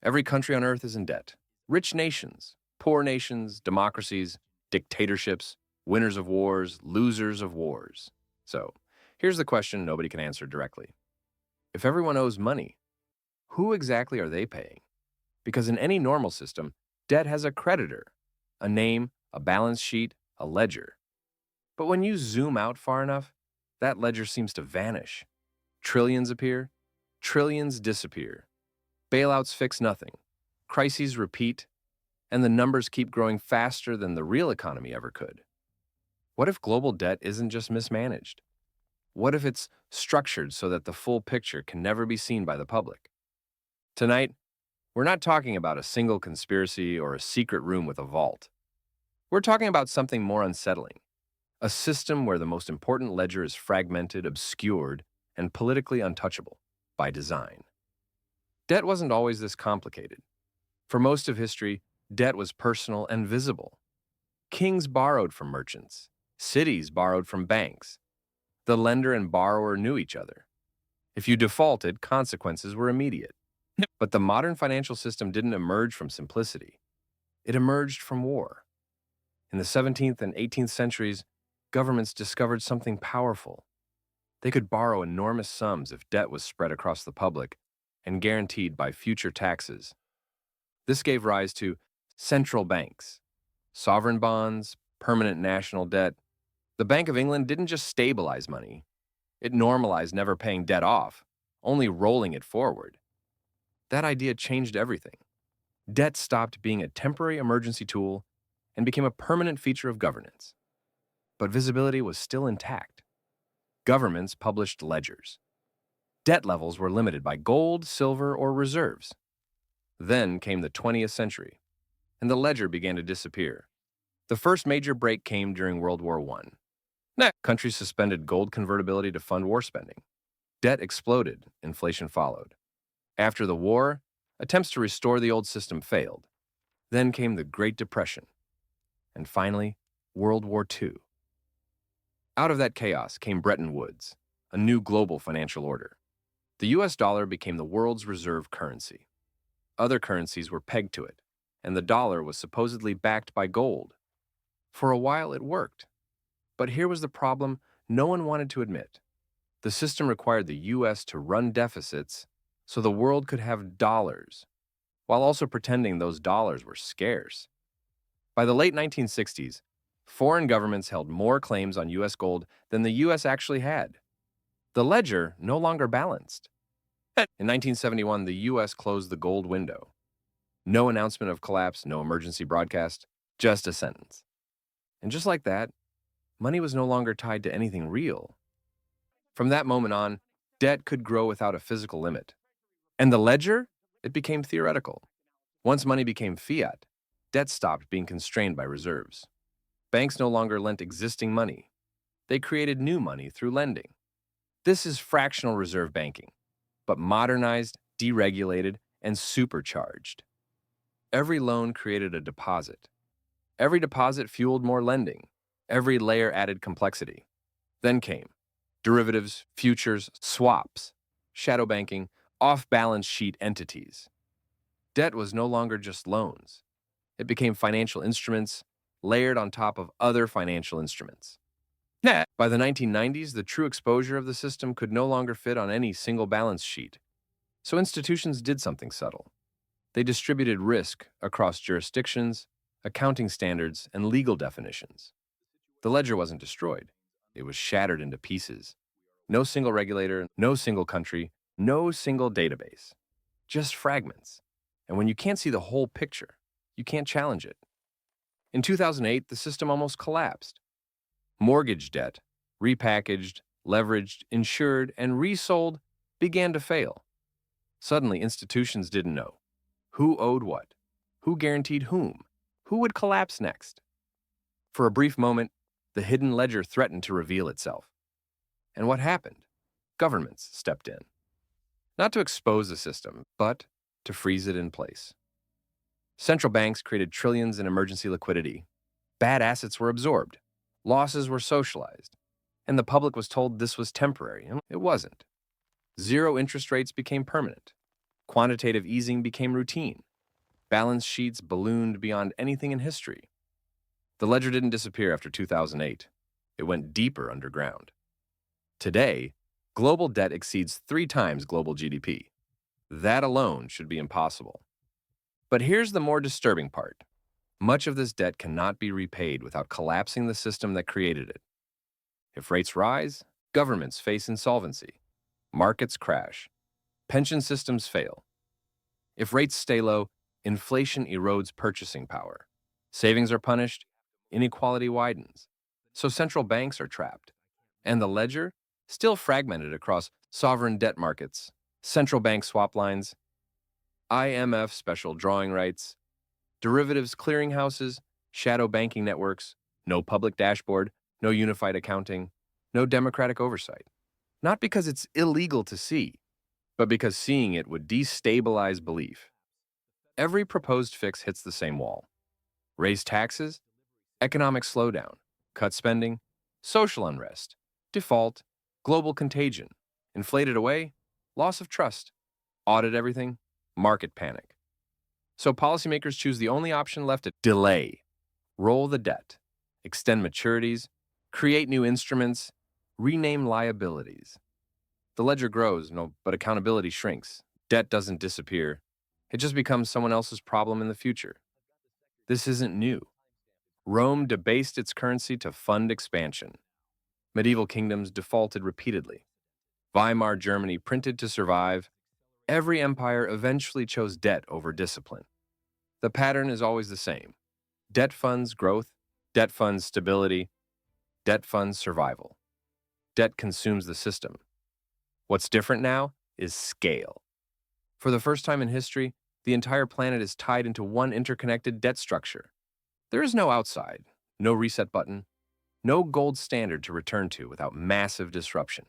Every country on earth is in debt. Rich nations, poor nations, democracies, dictatorships, winners of wars, losers of wars. So, here's the question nobody can answer directly. If everyone owes money, who exactly are they paying? Because in any normal system, debt has a creditor, a name, a balance sheet, a ledger. But when you zoom out far enough, that ledger seems to vanish. Trillions appear, trillions disappear. Bailouts fix nothing. Crises repeat, and the numbers keep growing faster than the real economy ever could. What if global debt isn't just mismanaged? What if it's structured so that the full picture can never be seen by the public? Tonight, we're not talking about a single conspiracy or a secret room with a vault. We're talking about something more unsettling, a system where the most important ledger is fragmented, obscured, and politically untouchable by design. Debt wasn't always this complicated. For most of history, debt was personal and visible. Kings borrowed from merchants. Cities borrowed from banks. The lender and borrower knew each other. If you defaulted, consequences were immediate. But the modern financial system didn't emerge from simplicity. It emerged from war. In the 17th and 18th centuries, governments discovered something powerful. They could borrow enormous sums if debt was spread across the public and guaranteed by future taxes. This gave rise to central banks, sovereign bonds, permanent national debt. The Bank of England didn't just stabilize money. It normalized never paying debt off, only rolling it forward. That idea changed everything. Debt stopped being a temporary emergency tool and became a permanent feature of governance. But visibility was still intact. Governments published ledgers. Debt levels were limited by gold, silver, or reserves. Then came the 20th century, and the ledger began to disappear. The first major break came during World War I. Next, countries suspended gold convertibility to fund war spending. Debt exploded, inflation followed. After the war, attempts to restore the old system failed. Then came the Great Depression. And finally, World War II. Out of that chaos came Bretton Woods, a new global financial order. The US dollar became the world's reserve currency. Other currencies were pegged to it, and the dollar was supposedly backed by gold. For a while, it worked. But here was the problem no one wanted to admit. The system required the US to run deficits so the world could have dollars, while also pretending those dollars were scarce. By the late 1960s, foreign governments held more claims on US gold than the US actually had. The ledger no longer balanced. In 1971, the US closed the gold window. No announcement of collapse, no emergency broadcast, just a sentence. And just like that, money was no longer tied to anything real. From that moment on, debt could grow without a physical limit. And the ledger? It became theoretical. Once money became fiat, debt stopped being constrained by reserves. Banks no longer lent existing money. They created new money through lending. This is fractional reserve banking, but modernized, deregulated, and supercharged. Every loan created a deposit. Every deposit fueled more lending. Every layer added complexity. Then came derivatives, futures, swaps, shadow banking, off-balance sheet entities. Debt was no longer just loans. It became financial instruments layered on top of other financial instruments. By the 1990s, the true exposure of the system could no longer fit on any single balance sheet. So institutions did something subtle. They distributed risk across jurisdictions, accounting standards, and legal definitions. The ledger wasn't destroyed. It was shattered into pieces. No single regulator, no single country, no single database. Just fragments. And when you can't see the whole picture, you can't challenge it. In 2008, the system almost collapsed. Mortgage debt, repackaged, leveraged, insured, and resold, began to fail. Suddenly, institutions didn't know who owed what, who guaranteed whom, who would collapse next. For a brief moment, the hidden ledger threatened to reveal itself. And what happened? Governments stepped in. Not to expose the system, but to freeze it in place. Central banks created trillions in emergency liquidity. Bad assets were absorbed. Losses were socialized. And the public was told this was temporary, and it wasn't. Zero interest rates became permanent. Quantitative easing became routine. Balance sheets ballooned beyond anything in history. The ledger didn't disappear after 2008. It went deeper underground. Today, global debt exceeds 3 times global GDP. That alone should be impossible. But here's the more disturbing part. Much of this debt cannot be repaid without collapsing the system that created it. If rates rise, governments face insolvency. Markets crash. Pension systems fail. If rates stay low, inflation erodes purchasing power. Savings are punished, inequality widens. So central banks are trapped. And the ledger? Still fragmented across sovereign debt markets, central bank swap lines, IMF special drawing rights, derivatives clearinghouses, shadow banking networks, no public dashboard, no unified accounting, no democratic oversight. Not because it's illegal to see, but because seeing it would destabilize belief. Every proposed fix hits the same wall. Raise taxes, economic slowdown, cut spending, social unrest, default, global contagion, inflated away, loss of trust, audit everything, market panic. So policymakers choose the only option left: to delay, roll the debt, extend maturities, create new instruments, rename liabilities. The ledger grows, no, but accountability shrinks. Debt doesn't disappear. It just becomes someone else's problem in the future. This isn't new. Rome debased its currency to fund expansion. Medieval kingdoms defaulted repeatedly. Weimar Germany printed to survive. Every empire eventually chose debt over discipline. The pattern is always the same. Debt funds growth, debt funds stability, debt funds survival. Debt consumes the system. What's different now is scale. For the first time in history, the entire planet is tied into one interconnected debt structure. There is no outside, no reset button, no gold standard to return to without massive disruption.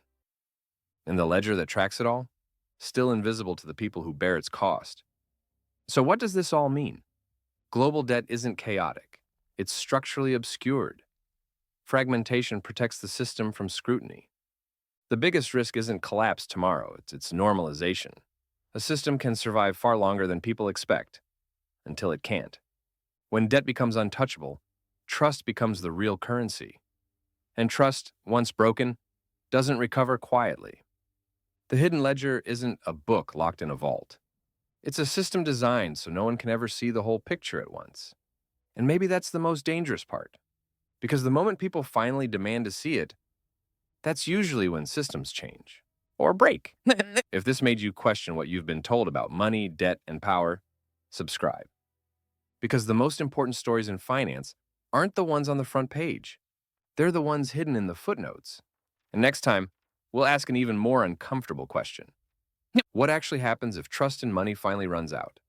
And the ledger that tracks it all? Still invisible to the people who bear its cost. So what does this all mean? Global debt isn't chaotic. It's structurally obscured. Fragmentation protects the system from scrutiny. The biggest risk isn't collapse tomorrow, it's its normalization. A system can survive far longer than people expect, until it can't. When debt becomes untouchable, trust becomes the real currency. And trust, once broken, doesn't recover quietly. The hidden ledger isn't a book locked in a vault. It's a system designed so no one can ever see the whole picture at once. And maybe that's the most dangerous part. Because the moment people finally demand to see it, that's usually when systems change. Or break. If this made you question what you've been told about money, debt, and power, subscribe. Because the most important stories in finance aren't the ones on the front page. They're the ones hidden in the footnotes. And next time, we'll ask an even more uncomfortable question. What actually happens if trust in money finally runs out?